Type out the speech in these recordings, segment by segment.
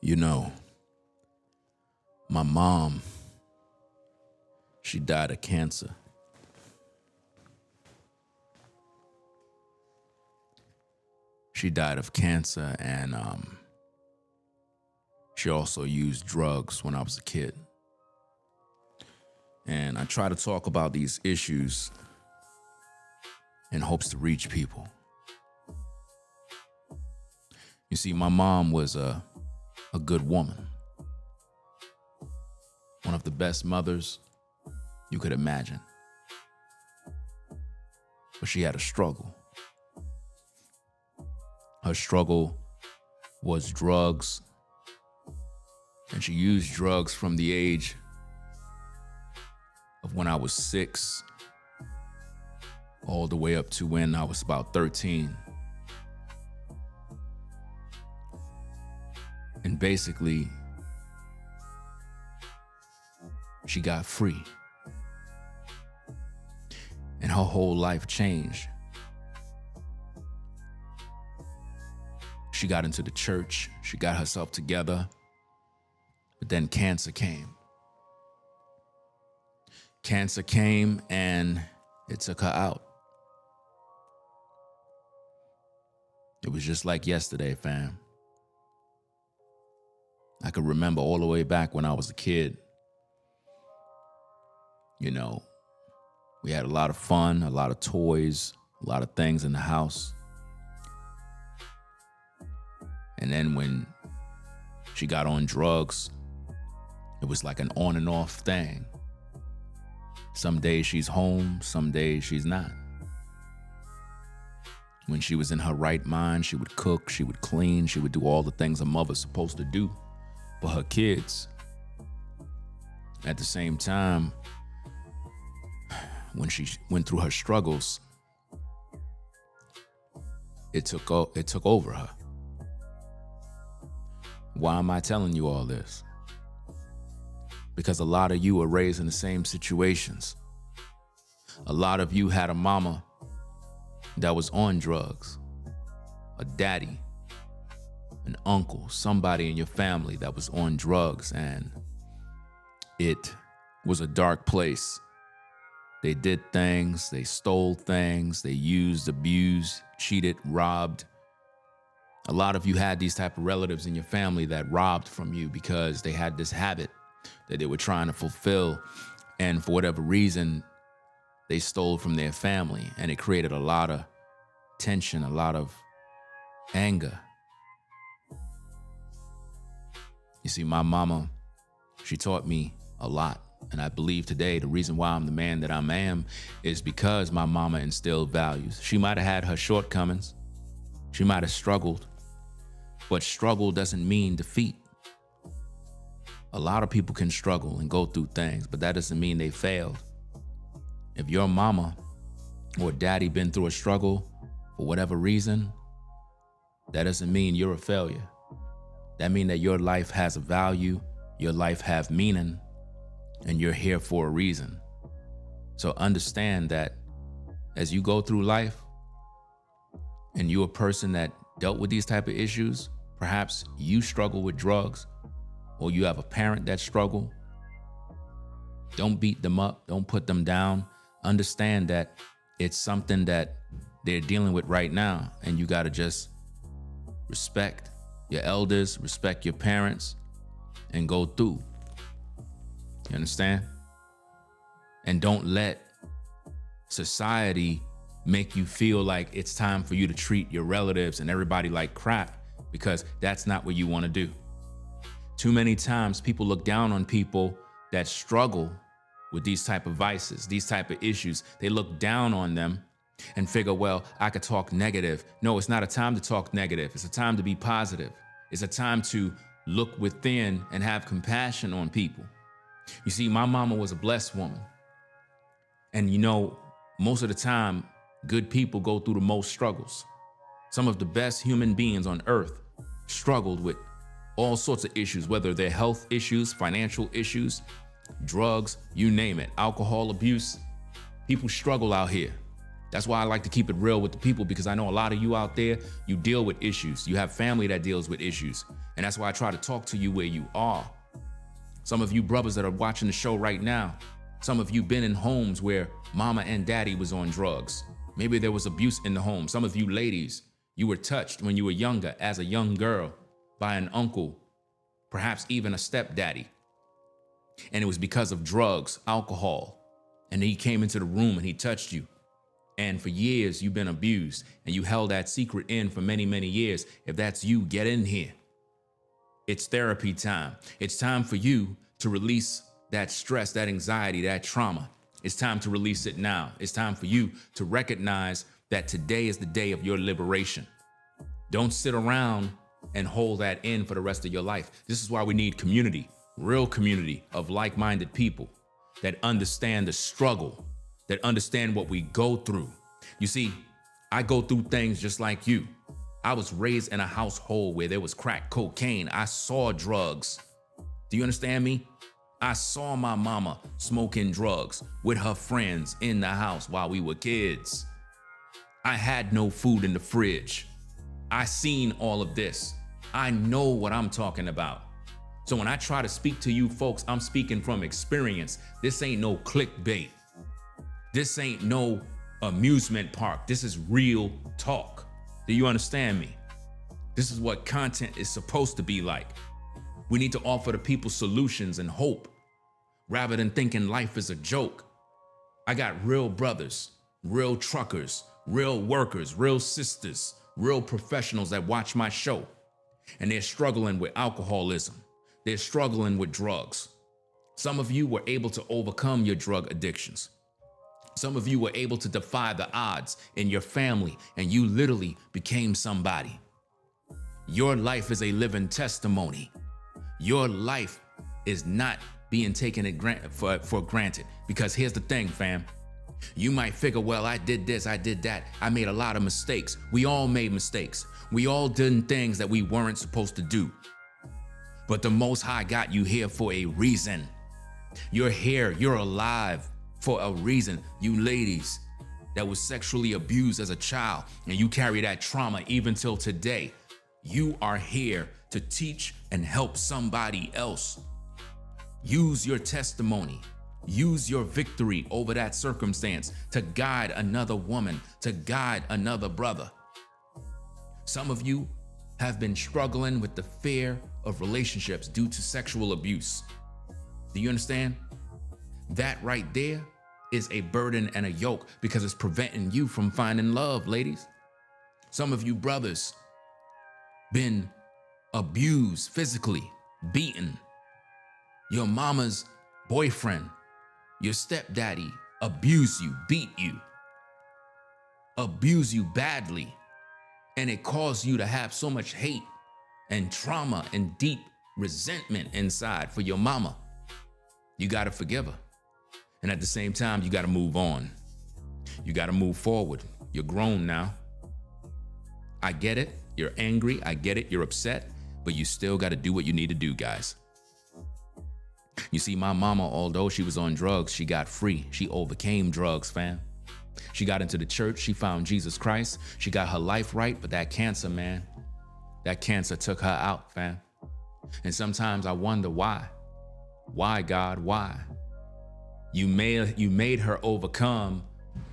You know, my mom, she died of cancer. She died of cancer and she also used drugs when I was a kid. And I try to talk about these issues in hopes to reach people. You see, my mom was a good woman. One of the best mothers you could imagine. But she had a struggle. Her struggle was drugs, and she used drugs from the age of when I was 6 all the way up to when I was about 13. And basically, she got free. And her whole life changed. She got into the church, she got herself together, but then cancer came. Cancer came and it took her out. It was just like yesterday, fam. I could remember all the way back when I was a kid. You know, we had a lot of fun, a lot of toys, a lot of things in the house. And then when she got on drugs, it was like an on and off thing. Some days she's home, some days she's not. When she was in her right mind, she would cook, she would clean, she would do all the things a mother's supposed to do for her kids. At the same time, when she went through her struggles, it took over her. Why am I telling you all this? Because a lot of you are raised in the same situations. A lot of you had a mama that was on drugs, a daddy, an uncle, somebody in your family that was on drugs, and it was a dark place. They did things, they stole things, they used, abused, cheated, robbed. A lot of you had these type of relatives in your family that robbed from you because they had this habit that they were trying to fulfill. And for whatever reason, they stole from their family, and it created a lot of tension, a lot of anger. You see, my mama, she taught me a lot. And I believe today the reason why I'm the man that I am is because my mama instilled values. She might have had her shortcomings. She might have struggled. But struggle doesn't mean defeat. A lot of people can struggle and go through things, but that doesn't mean they failed. If your mama or daddy been through a struggle for whatever reason, that doesn't mean you're a failure. That means that your life has a value, your life have meaning, and you're here for a reason. So understand that as you go through life and you're a person that dealt with these type of issues, perhaps you struggle with drugs or you have a parent that struggle, don't beat them up, don't put them down. Understand that it's something that they're dealing with right now, and you gotta just respect your elders, respect your parents, and go through. You understand? And don't let society make you feel like it's time for you to treat your relatives and everybody like crap, because that's not what you want to do. Too many times people look down on people that struggle with these type of vices, these type of issues. They look down on them and figure, well, I could talk negative. No, it's not a time to talk negative. It's a time to be positive. It's a time to look within and have compassion on people. You see, my mama was a blessed woman. And you know, most of the time, good people go through the most struggles. Some of the best human beings on earth struggled with all sorts of issues, whether they're health issues, financial issues, drugs, you name it, alcohol abuse. People struggle out here. That's why I like to keep it real with the people, because I know a lot of you out there, you deal with issues. You have family that deals with issues. And that's why I try to talk to you where you are. Some of you brothers that are watching the show right now, some of you been in homes where mama and daddy was on drugs. Maybe there was abuse in the home. Some of you ladies, you were touched when you were younger as a young girl by an uncle, perhaps even a stepdaddy. And it was because of drugs, alcohol. And he came into the room and he touched you. And for years, you've been abused and you held that secret in for many, many years. If that's you, get in here. It's therapy time. It's time for you to release that stress, that anxiety, that trauma. It's time to release it now. It's time for you to recognize that today is the day of your liberation. Don't sit around and hold that in for the rest of your life. This is why we need community, real community of like-minded people that understand the struggle, that understand what we go through. You see, I go through things just like you. I was raised in a household where there was crack cocaine. I saw drugs. Do you understand me? I saw my mama smoking drugs with her friends in the house while we were kids. I had no food in the fridge. I seen all of this. I know what I'm talking about. So when I try to speak to you folks, I'm speaking from experience. This ain't no clickbait. This ain't no amusement park. This is real talk. Do you understand me? This is what content is supposed to be like. We need to offer the people solutions and hope rather than thinking life is a joke. I got real brothers, real truckers, real workers, real sisters, real professionals that watch my show, and they're struggling with alcoholism. They're struggling with drugs. Some of you were able to overcome your drug addictions. Some of you were able to defy the odds in your family, and you literally became somebody. Your life is a living testimony. Your life is not being taken for granted. Because here's the thing, fam. You might figure, well, I did this, I did that. I made a lot of mistakes. We all made mistakes. We all did things that we weren't supposed to do. But the Most High got you here for a reason. You're here, you're alive for a reason. You ladies that was sexually abused as a child and you carry that trauma even till today, you are here to teach and help somebody else. Use your testimony. Use your victory over that circumstance to guide another woman, to guide another brother. Some of you have been struggling with the fear of relationships due to sexual abuse. Do you understand? That right there is a burden and a yoke because it's preventing you from finding love, ladies. Some of you brothers been abused physically, beaten. Your mama's boyfriend, your stepdaddy abuse you, beat you, abuse you badly, and it caused you to have so much hate and trauma and deep resentment inside for your mama. You gotta forgive her. And at the same time, you gotta move on. You gotta move forward. You're grown now. I get it. You're angry. I get it. You're upset, but you still gotta do what you need to do, guys. You see, my mama, although she was on drugs, she got free. She overcame drugs, fam. She got into the church. She found Jesus Christ. She got her life right, but that cancer, man, that cancer took her out, fam. And sometimes I wonder why. Why, God, why? You made her overcome.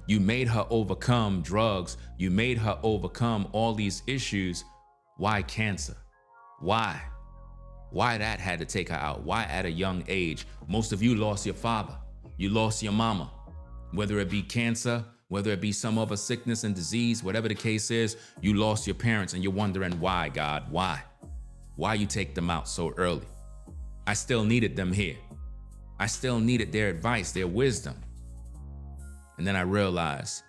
You made her overcome drugs. You made her overcome all these issues. Why cancer? Why? Why that had to take her out? Why at a young age? Most of you lost your father. You lost your mama. Whether it be cancer, whether it be some other sickness and disease, whatever the case is, you lost your parents and you're wondering why, God, why? Why you take them out so early? I still needed them here. I still needed their advice, their wisdom. And then I realized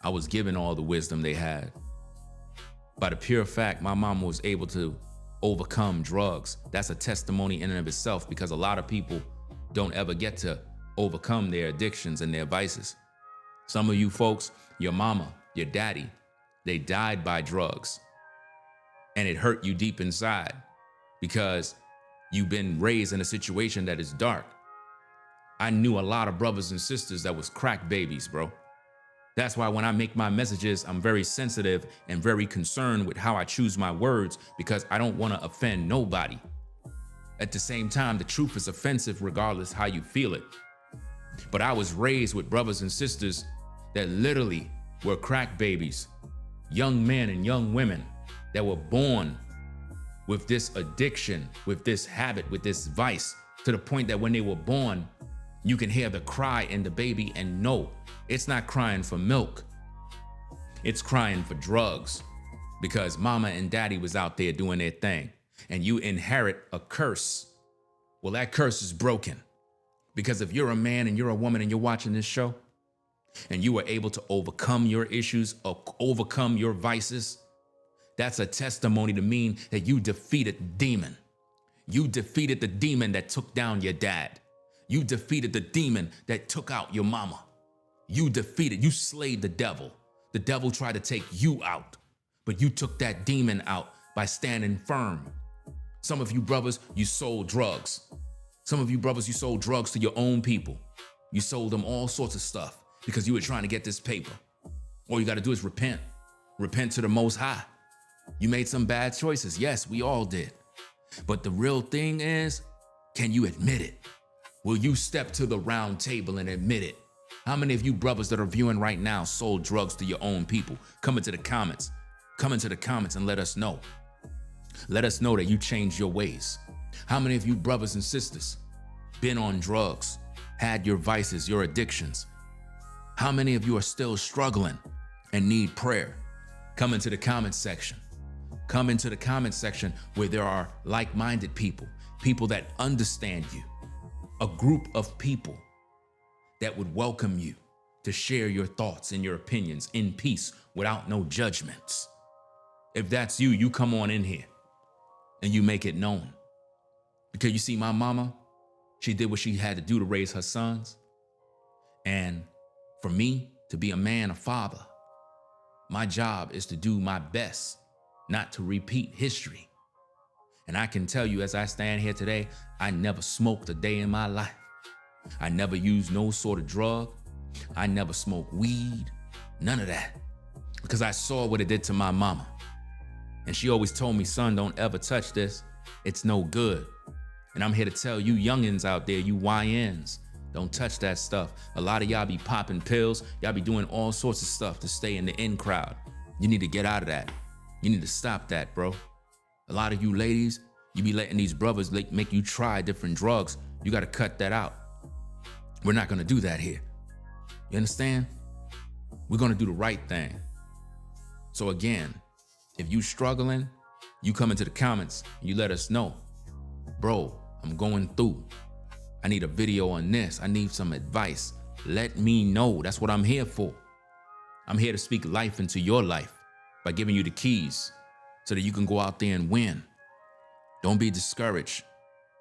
I was given all the wisdom they had. By the pure fact, my mama was able to overcome drugs. That's a testimony in and of itself, because a lot of people don't ever get to overcome their addictions and their vices. Some of you folks, your mama, your daddy, they died by drugs. And it hurt you deep inside because you've been raised in a situation that is dark. I knew a lot of brothers and sisters that was crack babies, bro. That's why when I make my messages, I'm very sensitive and very concerned with how I choose my words, because I don't want to offend nobody. At the same time, the truth is offensive regardless how you feel it. But I was raised with brothers and sisters that literally were crack babies, young men and young women that were born with this addiction, with this habit, with this vice, to the point that when they were born, you can hear the cry in the baby, and no, it's not crying for milk. It's crying for drugs, because mama and daddy was out there doing their thing, and you inherit a curse. Well, that curse is broken, because if you're a man and you're a woman and you're watching this show and you were able to overcome your issues or overcome your vices, that's a testimony to mean that you defeated the demon. You defeated the demon that took down your dad. You defeated the demon that took out your mama. You slayed the devil. The devil tried to take you out, but you took that demon out by standing firm. Some of you brothers, you sold drugs. Some of you brothers, you sold drugs to your own people. You sold them all sorts of stuff because you were trying to get this paper. All you got to do is repent. Repent to the Most High. You made some bad choices. Yes, we all did. But the real thing is, can you admit it? Will you step to the round table and admit it? How many of you brothers that are viewing right now sold drugs to your own people? Come into the comments. Come into the comments and let us know. Let us know that you changed your ways. How many of you brothers and sisters been on drugs, had your vices, your addictions? How many of you are still struggling and need prayer? Come into the comments section. Come into the comments section where there are like-minded people, people that understand you, a group of people that would welcome you to share your thoughts and your opinions in peace without no judgments. If that's you, you come on in here and you make it known. Because you see, my mama, she did what she had to do to raise her sons. And for me to be a man, a father, my job is to do my best not to repeat history. And I can tell you, as I stand here today, I never smoked a day in my life. I never used no sort of drug. I never smoked weed, none of that. Because I saw what it did to my mama. And she always told me, son, don't ever touch this. It's no good. And I'm here to tell you youngins out there, you YNs, don't touch that stuff. A lot of y'all be popping pills. Y'all be doing all sorts of stuff to stay in the in crowd. You need to get out of that. You need to stop that, bro. A lot of you ladies, you be letting these brothers make you try different drugs. You got to cut that out. We're not going to do that here. You understand? We're going to do the right thing. So again, if you struggling, you come into the comments and you let us know, bro, I'm going through. I need a video on this. I need some advice. Let me know. That's what I'm here for. I'm here to speak life into your life by giving you the keys so that you can go out there and win. Don't be discouraged.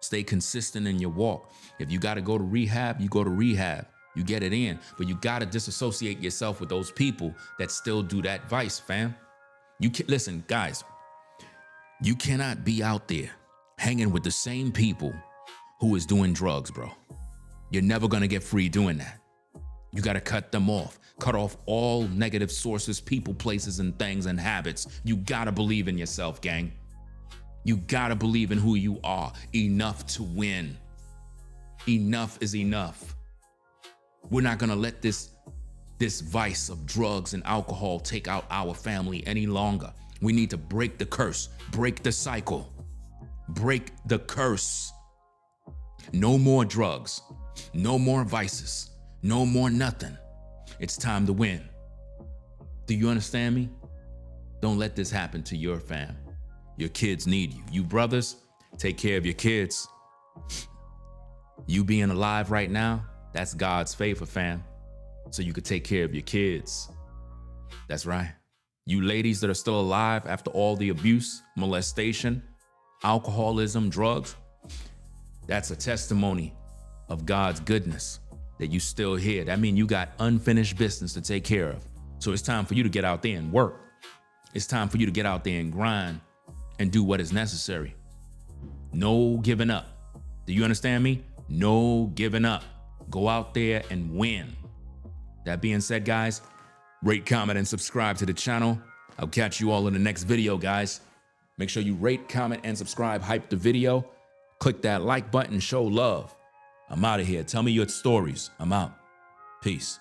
Stay consistent in your walk. If you got to go to rehab, you go to rehab. You get it in, but you got to disassociate yourself with those people that still do that vice, fam. Listen, guys, you cannot be out there hanging with the same people who is doing drugs, bro. You're never going to get free doing that. You got to cut them off. Cut off all negative sources, people, places, and things and habits. You got to believe in yourself, gang. You got to believe in who you are. Enough to win. Enough is enough. We're not going to let this vice of drugs and alcohol take out our family any longer. We need to break the curse, break the cycle, break the curse. No more drugs, no more vices, no more nothing. It's time to win. Do you understand me? Don't let this happen to your fam. Your kids need you. You brothers, take care of your kids. You being alive right now, that's God's favor, fam. So you could take care of your kids. That's right. You ladies that are still alive after all the abuse, molestation, alcoholism, drugs, that's a testimony of God's goodness that you still here. That means you got unfinished business to take care of. So it's time for you to get out there and work. It's time for you to get out there and grind and do what is necessary. No giving up. Do you understand me? No giving up. Go out there and win. That being said, guys, Rate, comment, and subscribe to the channel. I'll catch you all in the next video, guys. Make sure you rate, comment, and subscribe. Hype the video. Click that like button. Show love. I'm out of here. Tell me your stories. I'm out. Peace.